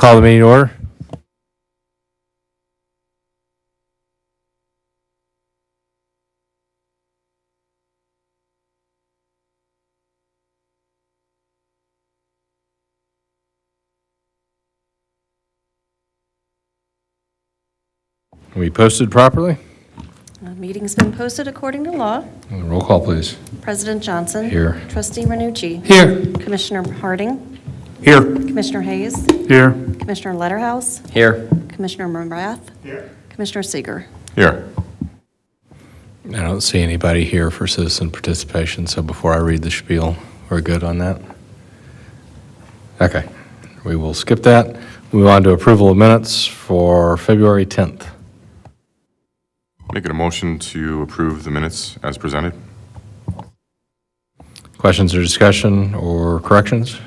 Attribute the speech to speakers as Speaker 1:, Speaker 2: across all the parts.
Speaker 1: Call the meeting to order. Are we posted properly?
Speaker 2: Meeting's been posted according to law.
Speaker 1: Roll call, please.
Speaker 2: President Johnson.
Speaker 1: Here.
Speaker 2: Trustee Renucci.
Speaker 1: Here.
Speaker 2: Commissioner Harding.
Speaker 1: Here.
Speaker 2: Commissioner Hayes.
Speaker 1: Here.
Speaker 2: Commissioner Letterhouse.
Speaker 1: Here.
Speaker 2: Commissioner Morath. Here. Commissioner Seeger.
Speaker 3: Here.
Speaker 1: I don't see anybody here for citizen participation, so before I read the spiel, we're good on that? Okay. We will skip that. Move on to approval of minutes for February 10th.
Speaker 3: Make it a motion to approve the minutes as presented.
Speaker 1: Questions or discussion or corrections?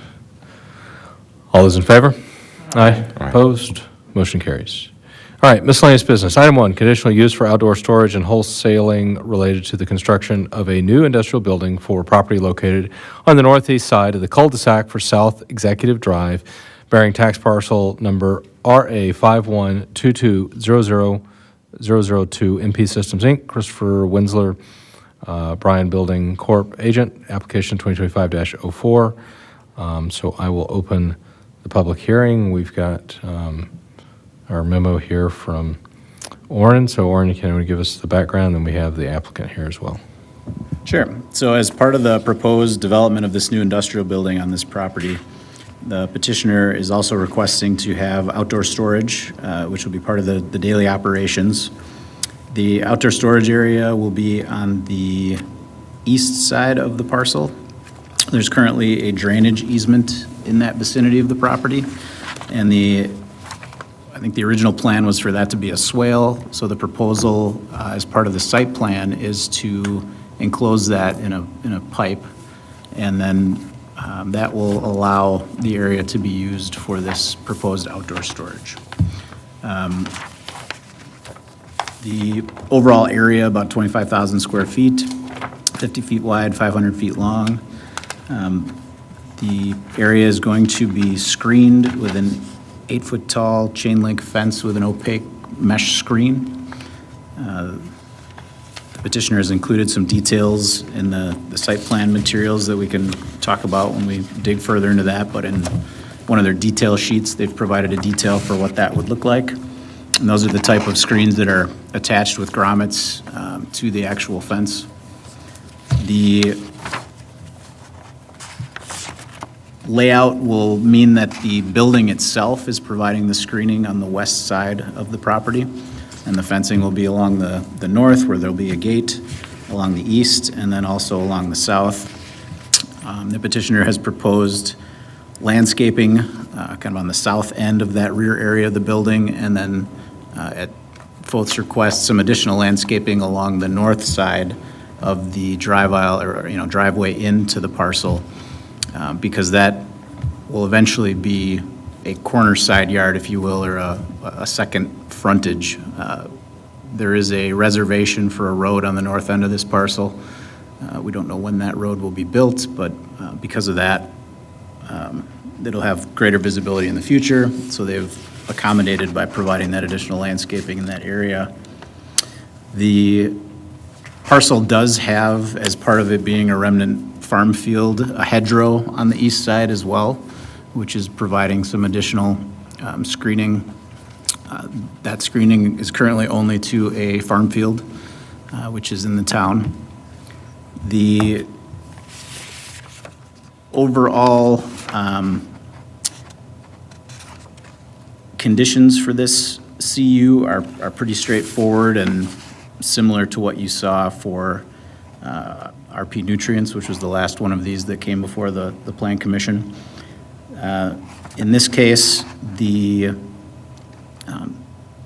Speaker 1: All those in favor? Aye.
Speaker 3: Aye.
Speaker 1: Opposed? Motion carries. All right, miscellaneous business. Item 1, conditional use for outdoor storage and wholesaling related to the construction of a new industrial building for property located on the northeast side of the cul-de-sac for South Executive Drive, bearing tax parcel number RA5122000002 MP Systems, Inc., Christopher Winsler, Bryan Building Corp. Agent, application 2025-04. So I will open the public hearing. We've got our memo here from Orrin. So Orrin, can you give us the background? Then we have the applicant here as well.
Speaker 4: Sure. So as part of the proposed development of this new industrial building on this property, the petitioner is also requesting to have outdoor storage, which will be part of the daily operations. The outdoor storage area will be on the east side of the parcel. There's currently a drainage easement in that vicinity of the property, and I think the original plan was for that to be a swale, so the proposal as part of the site plan is to enclose that in a pipe, and then that will allow the area to be used for this proposed outdoor storage. The overall area, about 25,000 square feet, 50 feet wide, 500 feet long. The area is going to be screened with an 8-foot-tall chain link fence with an opaque mesh screen. The petitioner has included some details in the site plan materials that we can talk about when we dig further into that, but in one of their detail sheets, they've provided a detail for what that would look like. And those are the type of screens that are attached with grommets to the actual fence. The layout will mean that the building itself is providing the screening on the west side of the property, and the fencing will be along the north, where there'll be a gate, along the east, and then also along the south. The petitioner has proposed landscaping kind of on the south end of that rear area of the building, and then at Foth's request, some additional landscaping along the north side of the drive aisle, or driveway into the parcel, because that will eventually be a corner side yard, if you will, or a second frontage. There is a reservation for a road on the north end of this parcel. We don't know when that road will be built, but because of that, it'll have greater visibility in the future, so they've accommodated by providing that additional landscaping in that area. The parcel does have, as part of it being a remnant farm field, a hedgerow on the east side as well, which is providing some additional screening. That screening is currently only to a farm field, which is in the town. The overall conditions for this CU are pretty straightforward and similar to what you saw for RP Nutrients, which was the last one of these that came before the Plan Commission. In this case, the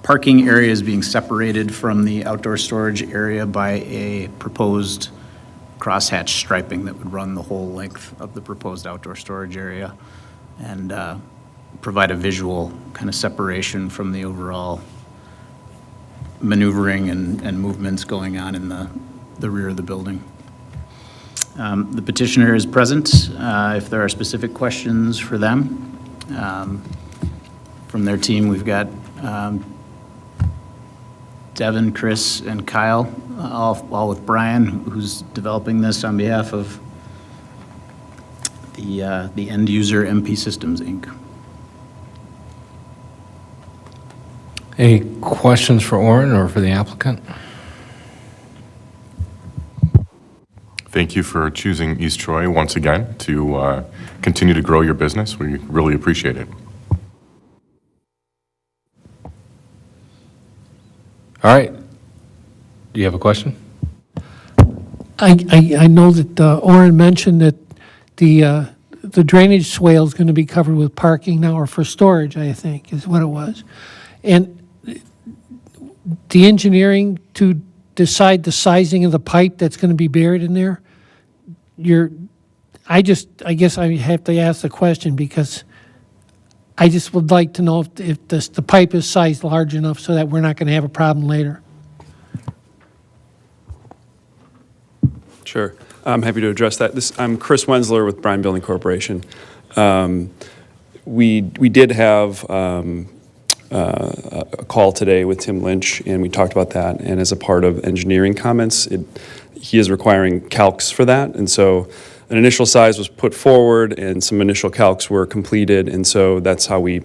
Speaker 4: parking area is being separated from the outdoor storage area by a proposed crosshatch striping that would run the whole length of the proposed outdoor storage area and provide a visual kind of separation from the overall maneuvering and movements going on in the rear of the building. The petitioner is present if there are specific questions for them. from their team. We've got Devin, Chris, and Kyle, all with Brian, who's developing this on behalf of the end user MP Systems, Inc.
Speaker 1: Any questions for Orin or for the applicant?
Speaker 3: Thank you for choosing East Troy once again to continue to grow your business. We really appreciate it.
Speaker 1: All right. Do you have a question?
Speaker 5: I know that Orin mentioned that the drainage swale is going to be covered with parking now, or for storage, I think, is what it was. And the engineering to decide the sizing of the pipe that's going to be buried in there, I guess I have to ask the question because I just would like to know if the pipe is sized large enough so that we're not going to have a problem later.
Speaker 6: Sure. I'm happy to address that. I'm Chris Wensler with Bryan Building Corporation. We did have a call today with Tim Lynch, and we talked about that. And as a part of engineering comments, he is requiring calcs for that. And so an initial size was put forward, and some initial calcs were completed. And so that's how we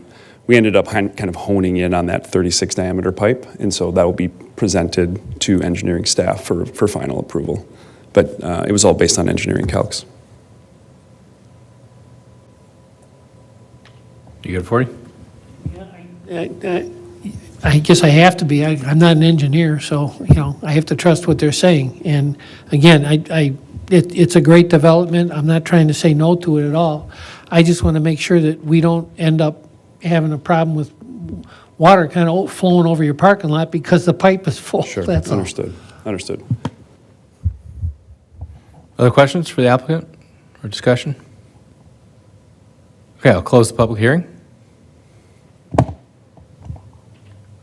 Speaker 6: ended up kind of honing in on that 36 diameter pipe. And so that will be presented to engineering staff for final approval. But it was all based on engineering calcs.
Speaker 1: You good, 40?
Speaker 5: I guess I have to be. I'm not an engineer, so, I have to trust what they're saying. And again, it's a great development. I'm not trying to say no to it at all. I just want to make sure that we don't end up having a problem with water kind of flowing over your parking lot because the pipe is full.
Speaker 6: Sure,
Speaker 5: That's all.
Speaker 6: Understood.
Speaker 1: Other questions for the applicant or discussion? Okay, I'll close the public hearing.
Speaker 3: I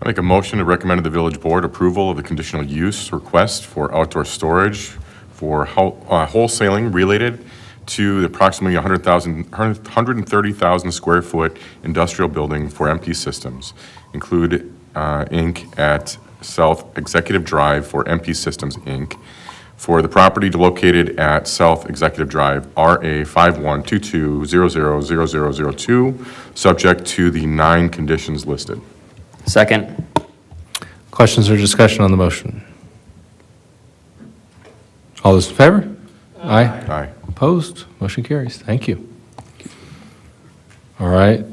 Speaker 3: make a motion to recommend to the village board approval of the conditional use request for outdoor storage for wholesaling related to the approximately 130,000 square foot industrial building for MP Systems, Include Inc. at South Executive Drive for MP Systems Inc. for the property located at South Executive Drive, RA 5122000002, subject to the 9 conditions listed.
Speaker 7: Second.
Speaker 1: Questions or discussion on the motion? All those in favor? Aye.
Speaker 3: Aye.
Speaker 1: Opposed? Motion carries. Thank you. All right.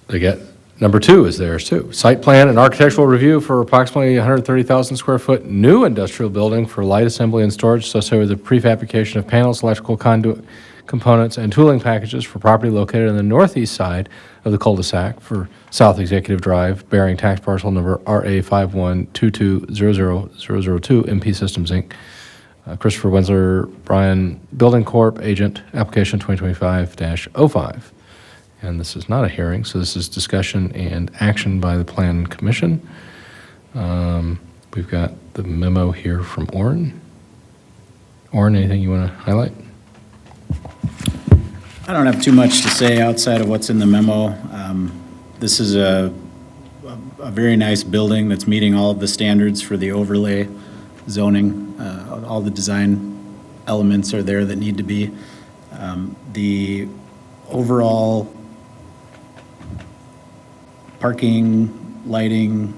Speaker 1: They get number 2 is theirs too. Site plan and architectural review for approximately 130,000 square foot new industrial building for light assembly and storage associated with the prefabrication of panels, electrical conduit components, and tooling packages for property located on the northeast side of the cul-de-sac for South Executive Drive, bearing tax parcel number RA 5122000002, MP Systems, Inc. Christopher Wensler, Bryan Building Corp., agent, application 2025-05. And this is not a hearing, so this is discussion and action by the Plan Commission. We've got the memo here from Orin. Orin, anything you want to highlight?
Speaker 4: I don't have too much to say outside of what's in the memo. This is a very nice building that's meeting all of the standards for the overlay zoning. All the design elements are there that need to be. The overall parking, lighting,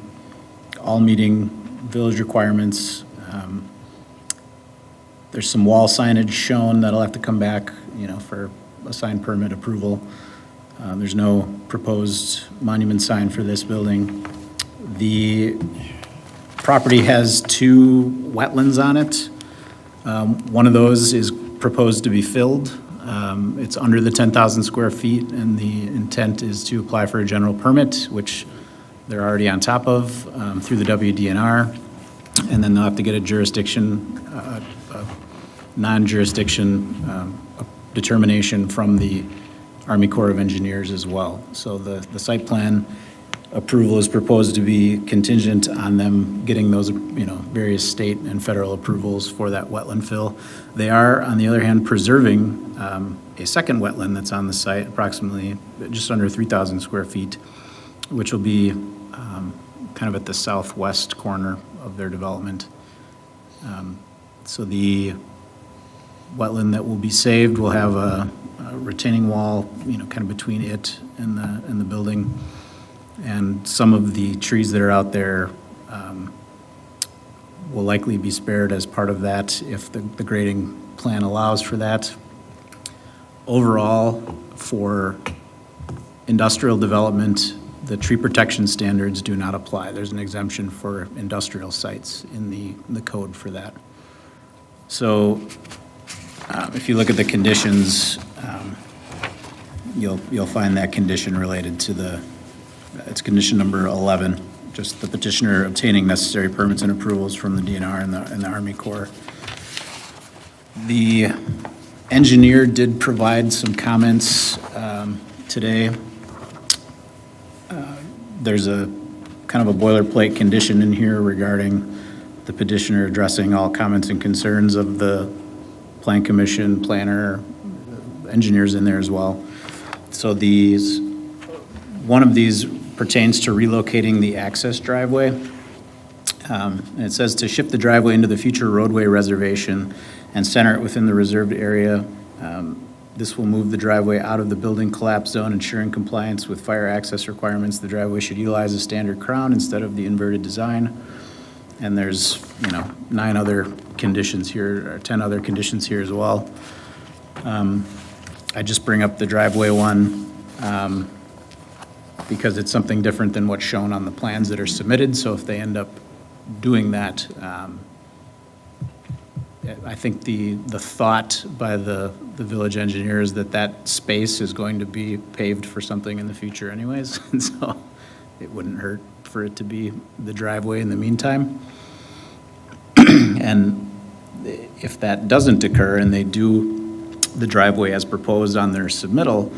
Speaker 4: all meeting village requirements. There's some wall signage shown that'll have to come back, for a sign permit approval. There's no proposed monument sign for this building. The property has 2 wetlands on it. One of those is proposed to be filled. It's under the 10,000 square feet, and the intent is to apply for a general permit, which they're already on top of through the WDNR, and then they'll have to get a jurisdiction, non-jurisdiction determination from the Army Corps of Engineers as well. So the site plan approval is proposed to be contingent on them getting those, various state and federal approvals for that wetland fill. They are, on the other hand, preserving a second wetland that's on the site, approximately just under 3,000 square feet. which will be kind of at the southwest corner of their development. So the wetland that will be saved will have a retaining wall, kind of between it and the building. And some of the trees that are out there will likely be spared as part of that if the grading plan allows for that. Overall, for industrial development, the tree protection standards do not apply. There's an exemption for industrial sites in the code for that. So if you look at the conditions, you'll find that condition related to it's condition number 11, just the petitioner obtaining necessary permits and approvals from the DNR and the Army Corps. The engineer did provide some comments today. There's a kind of a boilerplate condition in here regarding the petitioner addressing all comments and concerns of the Plan Commission, planner, engineers in there as well. So one of these pertains to relocating the access driveway. And it says to shift the driveway into the future roadway reservation and center it within the reserved area. This will move the driveway out of the building collapse zone, ensuring compliance with fire access requirements. The driveway should utilize a standard crown instead of the inverted design. And there's, 9 other conditions here, or 10 other conditions here as well. I just bring up the driveway one because it's something different than what's shown on the plans that are submitted. So if they end up doing that, I think the thought by the village engineer is that space is going to be paved for something in the future anyways. And so it wouldn't hurt for it to be the driveway in the meantime. And if that doesn't occur and they do the driveway as proposed on their submittal,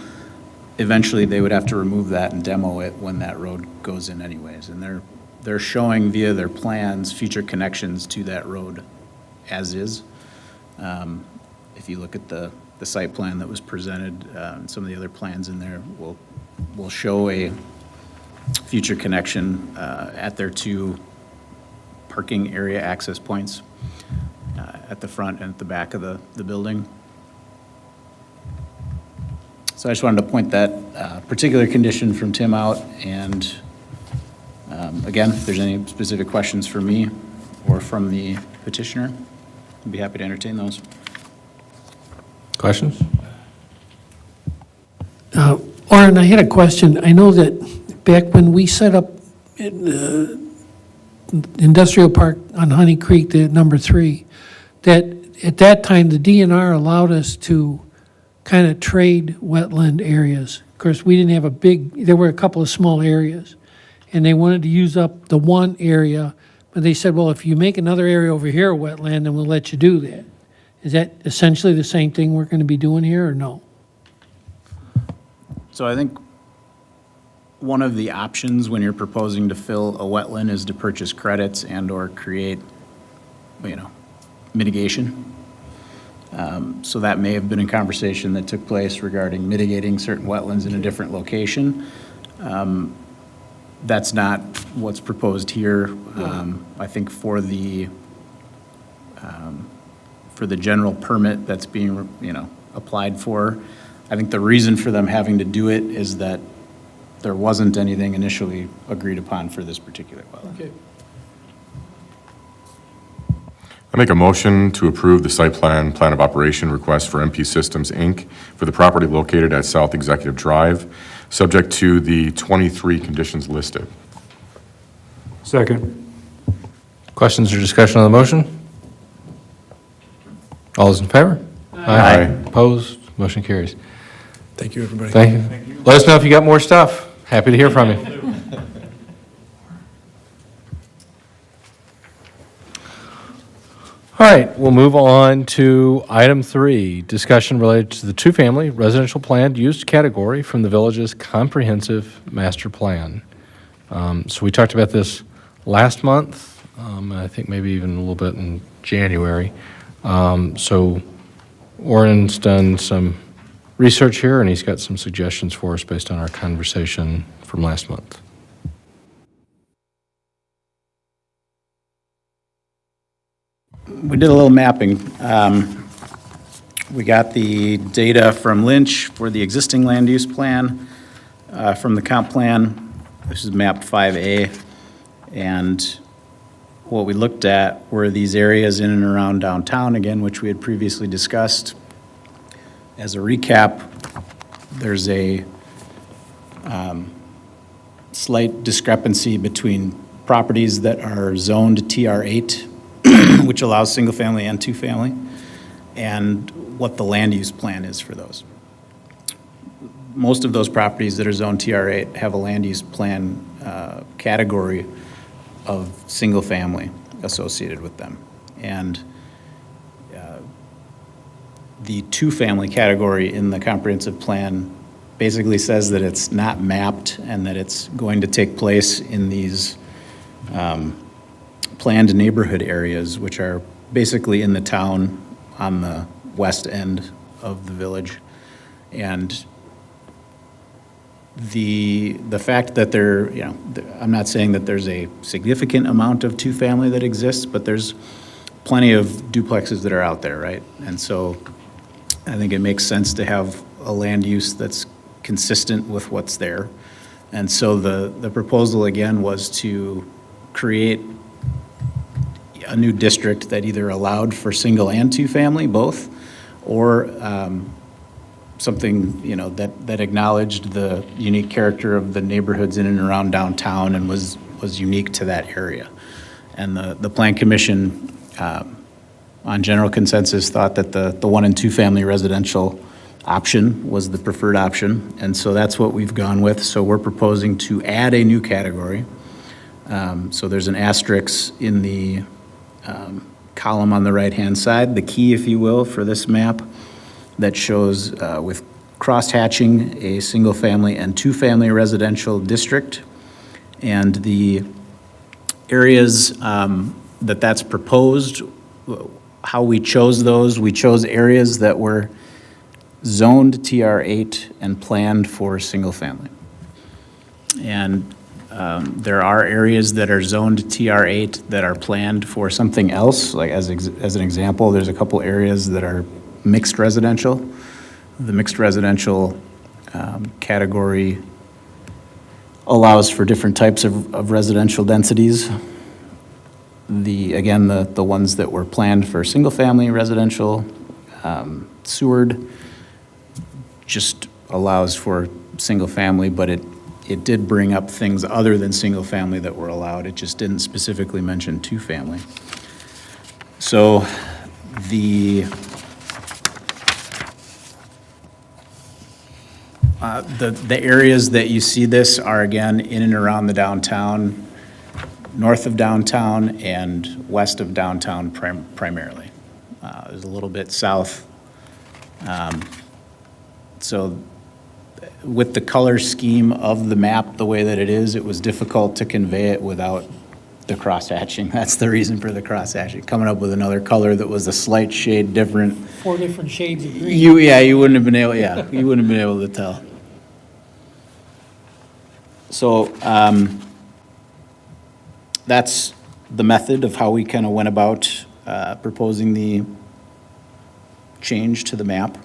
Speaker 4: eventually they would have to remove that and demo it when that road goes in anyways. And they're showing via their plans future connections to that road as is. If you look at the site plan that was presented, and some of the other plans in there will show a future connection at their 2 parking area access points at the front and at the back of the building. So I just wanted to point that particular condition from Tim out, and again, if there's any specific questions for me or from the petitioner, I'd be happy to entertain those.
Speaker 1: Questions?
Speaker 5: Orin, I had a question. I know that back when we set up the industrial park on Honey Creek, the number 3, that at that time, the DNR allowed us to kind of trade wetland areas. Of course, we didn't have there were a couple of small areas, and they wanted to use up the one area, but they said, well, if you make another area over here a wetland, then we'll let you do that. Is that essentially the same thing we're going to be doing here, or no?
Speaker 4: So I think one of the options when you're proposing to fill a wetland is to purchase credits and/or create, mitigation. So that may have been a conversation that took place regarding mitigating certain wetlands in a different location. That's not what's proposed here. I think for the general permit that's being, applied for, I think the reason for them having to do it is that there wasn't anything initially agreed upon for this particular wetland.
Speaker 5: Okay.
Speaker 3: I make a motion to approve the site plan of operation request for MP Systems, Inc. for the property located at South Executive Drive, subject to the 23 conditions listed.
Speaker 7: Second.
Speaker 1: Questions or discussion on the motion? All those in favor?
Speaker 3: Aye.
Speaker 1: Opposed? Motion carries.
Speaker 6: Thank you, everybody.
Speaker 1: Thank you. Let us know if you got more stuff. Happy to hear from you. All right, we'll move on to item 3, discussion related to the 2-family residential planned use category from the village's comprehensive master plan. So we talked about this last month, and I think maybe even a little bit in January. So Oren's done some research here, and he's got some suggestions for us based on our conversation from last month.
Speaker 4: we did a little mapping. We got the data from Lynch for the existing land use plan, from the comp plan. This is map 5A. And what we looked at were these areas in and around downtown, again, which we had previously discussed. As a recap, there's a slight discrepancy between properties that are zoned TR8, which allows single-family and two-family, and what the land use plan is for those. Most of those properties that are zoned TR8 have a land use plan category of single-family associated with them. And the two-family category in the comprehensive plan basically says that it's not mapped and that it's going to take place in these planned neighborhood areas, which are basically in the town on the west end of the village. And the fact that there, you know, I'm not saying that there's a significant amount of two-family that exists, but there's plenty of duplexes that are out there, right? And so I think it makes sense to have a land use that's consistent with what's there. And so the proposal, again, was to create a new district that either allowed for single and two-family, both, or something, you know, that acknowledged the unique character of the neighborhoods in and around downtown and was unique to that area. And the Plan Commission, on general consensus, thought that the one and two-family residential option was the preferred option, and so that's what we've gone with. So we're proposing to add a new category. So there's an asterisk in the column on the right-hand side, the key, if you will, for this map that shows with cross-hatching a single-family and two-family residential district. And the areas that's proposed, how we chose those, we chose areas that were zoned TR8 and planned for single-family. And there are areas that are zoned TR8 that are planned for something else. Like as an example, there's a couple areas that are mixed residential. The mixed residential category allows for different types of residential densities. Again, the ones that were planned for single-family residential, Seward just allows for single-family, but it did bring up things other than single-family that were allowed. It just didn't specifically mention two-family. So the areas that you see this are, again, in and around the downtown, north of downtown and west of downtown primarily. There's a little bit south. So with the color scheme of the map, the way that it is, it was difficult to convey it without the cross-hatching. That's the reason for the cross-hatching. Coming up with another color that was a slight shade different.
Speaker 5: 4 different shades of green.
Speaker 4: You wouldn't have been able, you wouldn't have been able to tell. So that's the method of how we kind of went about proposing the change to the map.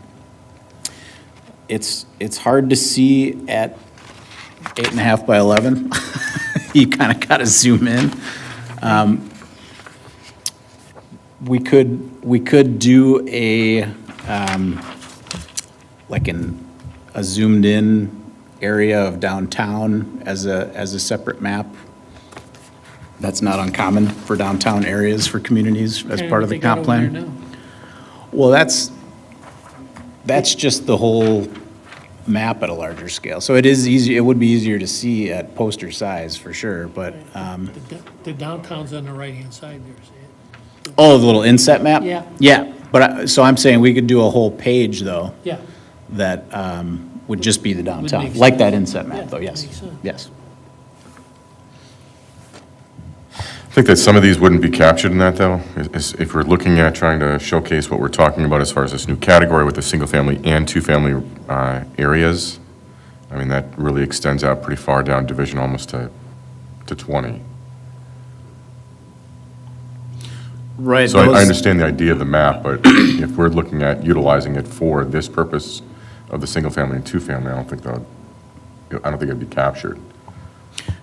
Speaker 4: It's hard to see at 8.5 by 11. You kind of got to zoom in. We could do a zoomed in area of downtown as a separate map. That's not uncommon for downtown areas for communities as part of the comp plan. Well, that's just the whole map at a larger scale. So it is easy, it would be easier to see at poster size for sure, but,
Speaker 5: The downtown's on the right-hand side there, see it?
Speaker 4: oh, the little inset map?
Speaker 5: Yeah.
Speaker 4: Yeah, but, so I'm saying we could do a whole page though,
Speaker 5: Yeah.
Speaker 4: that would just be the downtown,
Speaker 5: make
Speaker 4: like that
Speaker 5: sense.
Speaker 4: inset map
Speaker 5: Yeah,
Speaker 4: though, yes,
Speaker 5: makes sense.
Speaker 4: yes.
Speaker 3: I think that some of these wouldn't be captured in that, though, if we're looking at trying to showcase what we're talking about as far as this new category with the single-family and two-family areas. I mean, that really extends out pretty far down division, almost to 20.
Speaker 4: Right.
Speaker 3: So I
Speaker 4: those-
Speaker 3: understand the idea of the map, but if we're looking at utilizing it for this purpose of the single-family and two-family, I don't think it'd be captured.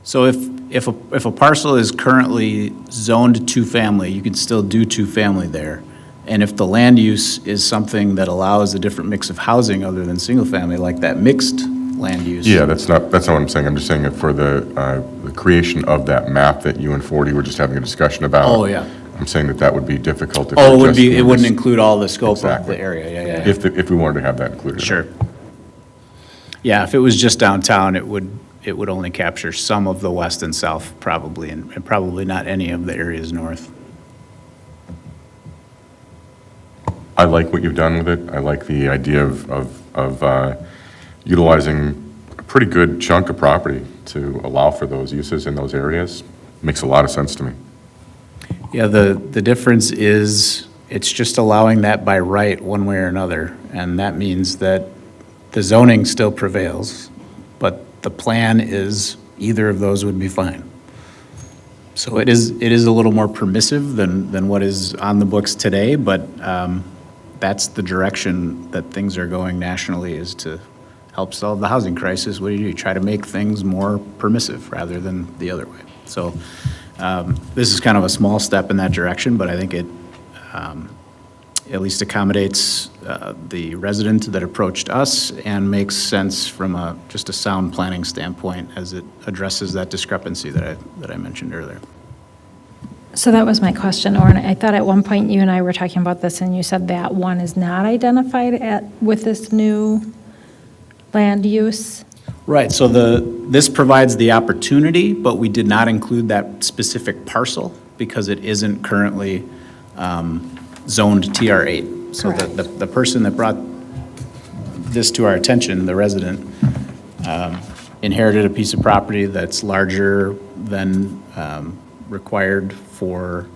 Speaker 4: So if a parcel is currently zoned two-family, you can still do two-family there. And if the land use is something that allows a different mix of housing other than single-family, like that mixed land use.
Speaker 3: Yeah, that's not what I'm saying. I'm just saying that for the creation of that map that you and 40 were just having a discussion about.
Speaker 4: Oh, yeah.
Speaker 3: I'm saying that would be difficult. If
Speaker 4: Oh,
Speaker 3: we're
Speaker 4: it would be,
Speaker 3: just
Speaker 4: it
Speaker 3: doing
Speaker 4: wouldn't
Speaker 3: this-
Speaker 4: include all the scope of
Speaker 3: Exactly.
Speaker 4: the area, yeah.
Speaker 3: If we wanted to have that included.
Speaker 4: Sure. Yeah, if it was just downtown, it would only capture some of the west and south probably, and probably not any of the areas north.
Speaker 3: I like what you've done with it. I like the idea of utilizing a pretty good chunk of property to allow for those uses in those areas. Makes a lot of sense to me.
Speaker 4: Yeah, the difference is, it's just allowing that by right, one way or another, and that means that the zoning still prevails, but the plan is either of those would be fine. So it is a little more permissive than what is on the books today, but that's the direction that things are going nationally, is to help solve the housing crisis. What do? You try to make things more permissive rather than the other way. So this is kind of a small step in that direction, but I think it at least accommodates the resident that approached us and makes sense from just a sound planning standpoint as it addresses that discrepancy that I mentioned earlier.
Speaker 7: So that was my question, Orrin. I thought at one point you and I were talking about this, and you said that one is not identified with this new land use?
Speaker 4: Right, so this provides the opportunity, but we did not include that specific parcel because it isn't currently zoned TR8. So the person that brought this to our attention, the resident, inherited a piece of property that's larger than required for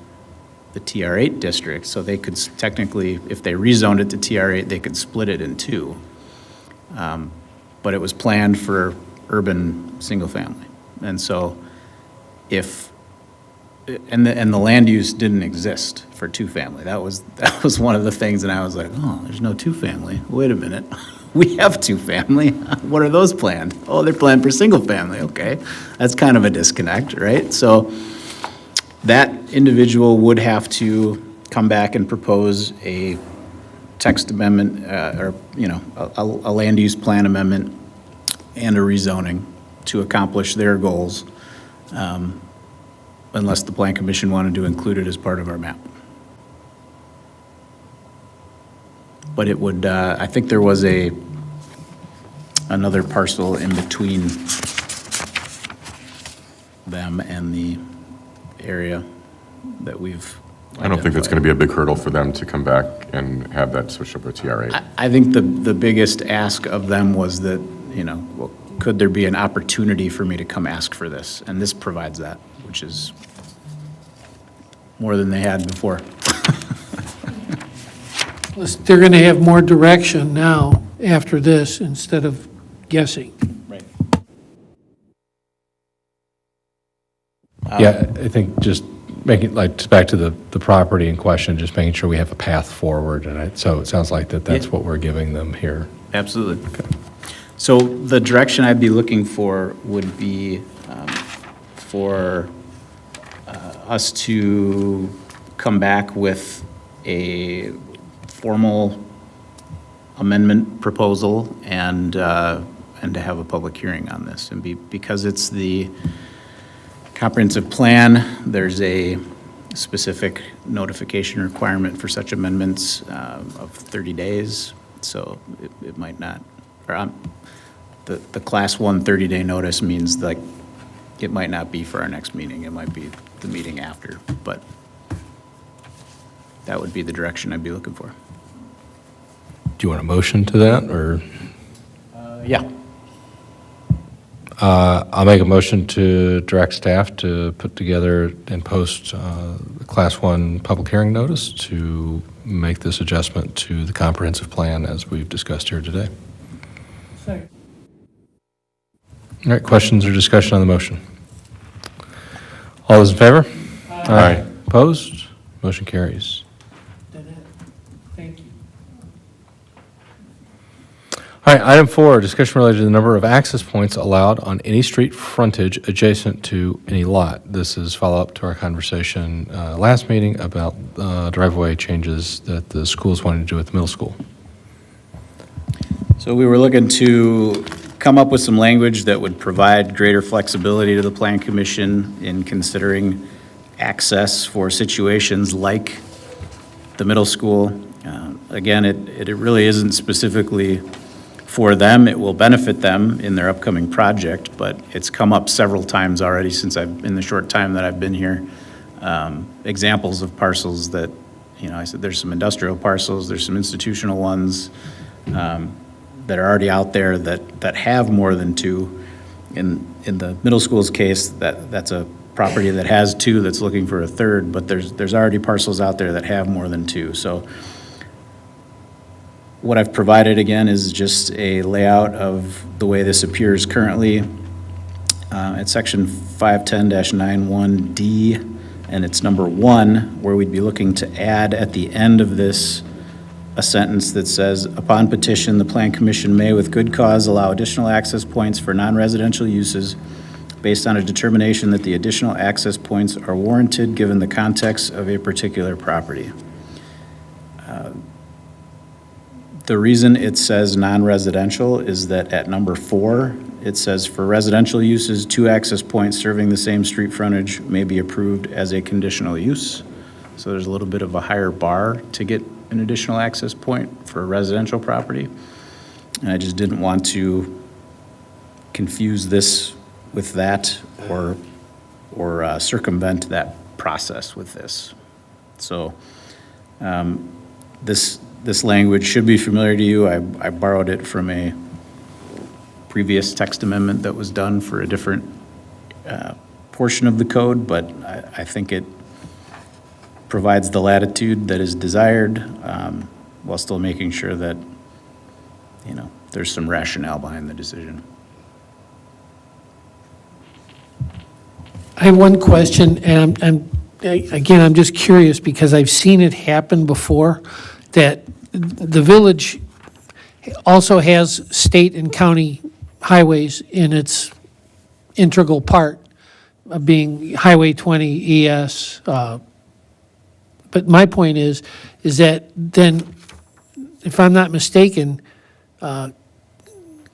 Speaker 4: the TR8 district. So they could technically, if they rezoned it to TR8, they could split it in two. But it was planned for urban single-family. And so and the land use didn't exist for two-family. That was one of the things, and I was like, oh, there's no two-family. Wait a minute. We have two-family. What are those planned? Oh, they're planned for single-family. Okay. That's kind of a disconnect, right? So that individual would have to come back and propose a text amendment, or, a land use plan amendment and a rezoning to accomplish their goals, unless the Plan Commission wanted to include it as part of our map. But it would, I think there was another parcel in between them and the area that we've
Speaker 3: I don't think that's going to be a big hurdle for them to come back and have that switch over to TR8.
Speaker 4: I think the biggest ask of them was that, well, could there be an opportunity for me to come ask for this? And this provides that, which is more than they had before.
Speaker 5: They're going to have more direction now after this instead of guessing.
Speaker 4: Right.
Speaker 1: Yeah, I think just making, just back to the property in question, just making sure we have a path forward, and so it sounds like that's
Speaker 4: Yeah.
Speaker 1: what we're giving them here.
Speaker 4: Absolutely. So the direction I'd be looking for would be for us to come back with a formal amendment proposal and to have a public hearing on this. And because it's the comprehensive plan, there's a specific notification requirement for such amendments of 30 days. So it might not, or the class 1 30-day notice means like it might not be for our next meeting. It might be the meeting after, but that would be the direction I'd be looking for.
Speaker 1: Do you want a motion to that, or?
Speaker 4: Yeah.
Speaker 1: I'll make a motion to direct staff to put together and post the Class 1 public hearing notice to make this adjustment to the comprehensive plan as we've discussed here today.
Speaker 5: Second.
Speaker 1: All right, questions or discussion on the motion? All those in favor?
Speaker 3: Aye.
Speaker 1: Opposed? Motion carries.
Speaker 5: Thank you.
Speaker 1: All right, item 4, discussion related to the number of access points allowed on any street frontage adjacent to any lot. This is follow-up to our conversation last meeting about driveway changes that the schools wanted to do at the middle school.
Speaker 4: So we were looking to come up with some language that would provide greater flexibility to the Plan Commission in considering access for situations like the middle school. Again, it really isn't specifically for them. It will benefit them in their upcoming project, but it's come up several times already since in the short time that I've been here. Examples of parcels that, I said there's some industrial parcels, there's some institutional ones that are already out there that have more than two. In the middle school's case, that's a property that has two that's looking for a third, but there's already parcels out there that have more than two. So what I've provided, again, is just a layout of the way this appears currently at section 510-91D, and it's number 1, where we'd be looking to add at the end of this a sentence that says, upon petition, the Plan Commission may with good cause allow additional access points for non-residential uses based on a determination that the additional access points are warranted given the context of a particular property. The reason it says non-residential is that at number 4, it says for residential uses, 2 access points serving the same street frontage may be approved as a conditional use. So there's a little bit of a higher bar to get an additional access point for a residential property. And I just didn't want to confuse this with that or circumvent that process with this. So this language should be familiar to you. I borrowed it from a previous text amendment that was done for a different portion of the code, but I think it provides the latitude that is desired while still making sure that, there's some rationale behind the decision.
Speaker 5: I have one question, and I'm just curious because I've seen it happen before, that the village also has state and county highways in its integral part, being Highway 20, ES. But my point is that then, if I'm not mistaken,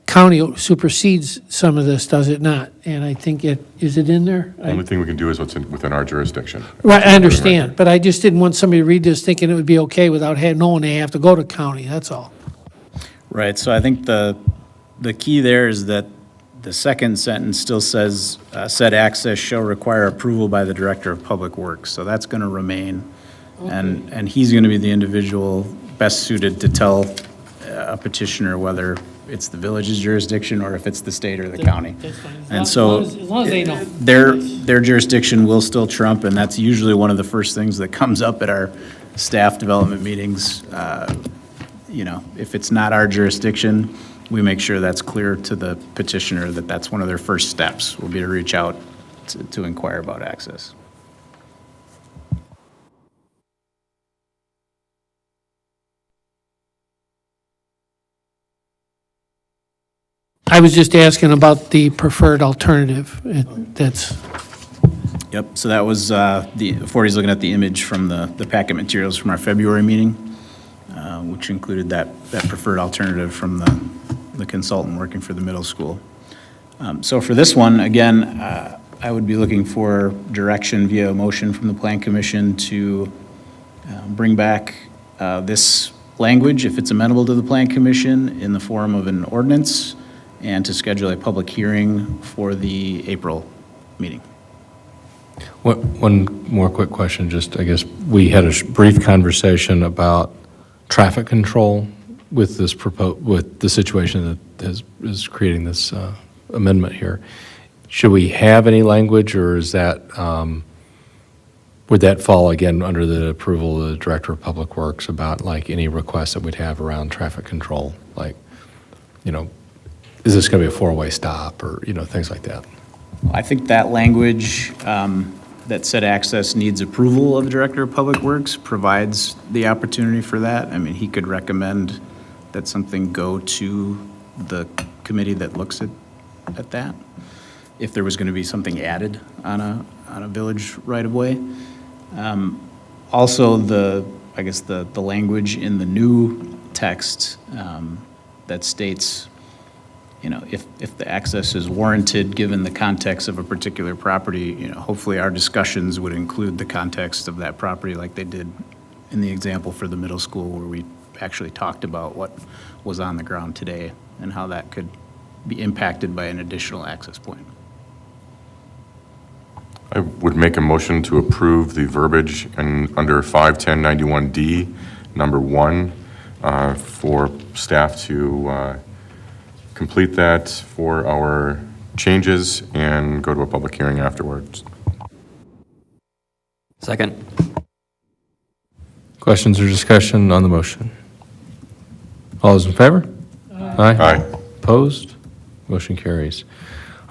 Speaker 5: county supersedes some of this, does it not? And I think is it in there?
Speaker 3: The only thing we can do is what's within our jurisdiction.
Speaker 5: Right, I understand, but I just didn't want somebody to read this thinking it would be okay without knowing they have to go to county, that's all.
Speaker 4: Right, so I think the key there is that the second sentence still says, said access shall require approval by the Director of Public Works. So that's going to remain. And he's going to be the individual best suited to tell a petitioner whether it's the village's jurisdiction or if it's the state or the county.
Speaker 5: That's fine.
Speaker 4: And so
Speaker 5: As long as they know.
Speaker 4: their jurisdiction will still trump, and that's usually one of the first things that comes up at our staff development meetings. If it's not our jurisdiction, we make sure that's clear to the petitioner that that's one of their first steps, will be to reach out to inquire about access.
Speaker 5: I was just asking about the preferred alternative. That's,
Speaker 4: Yep, so that was, Forty's looking at the image from the packet materials from our February meeting, which included that preferred alternative from the consultant working for the middle school. So for this one, again, I would be looking for direction via a motion from the Plan Commission to bring back this language, if it's amenable to the Plan Commission, in the form of an ordinance, and to schedule a public hearing for the April meeting.
Speaker 1: One more quick question, just, I guess, we had a brief conversation about traffic control with this with the situation that is creating this amendment here. Should we have any language, or is that, would that fall again under the approval of the Director of Public Works about like any requests that we'd have around traffic control? Like, is this going to be a 4-way stop or, things like that?
Speaker 4: I think that language that said access needs approval of the Director of Public Works provides the opportunity for that. I mean, he could recommend that something go to the committee that looks at that, if there was going to be something added on a village right-of-way. Also, I guess the language in the new text that states, you know, if the access is warranted, given the context of a particular property, you know, hopefully our discussions would include the context of that property like they did in the example for the middle school, where we actually talked about what was on the ground today and how that could be impacted by an additional access point.
Speaker 3: I would make a motion to approve the verbiage and under 51091D, number 1, for staff to complete that for our changes and go to a public hearing afterwards.
Speaker 8: Second.
Speaker 1: Questions or discussion on the motion? All those in favor?
Speaker 3: Aye.
Speaker 1: Opposed? Motion carries.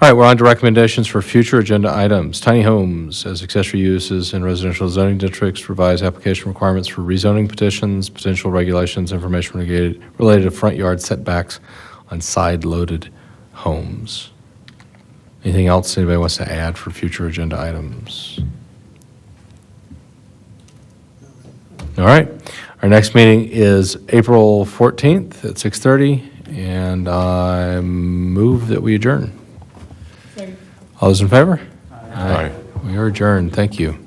Speaker 1: All right, we're on to recommendations for future agenda items. Tiny homes as accessory uses in residential zoning districts, revise application requirements for rezoning petitions, potential regulations, information related to front yard setbacks on side-loaded homes. Anything else anybody wants to add for future agenda items? All right, our next meeting is April 14th at 6:30, and I move that we adjourn. All those in favor?
Speaker 3: Aye.
Speaker 1: We are adjourned. Thank you.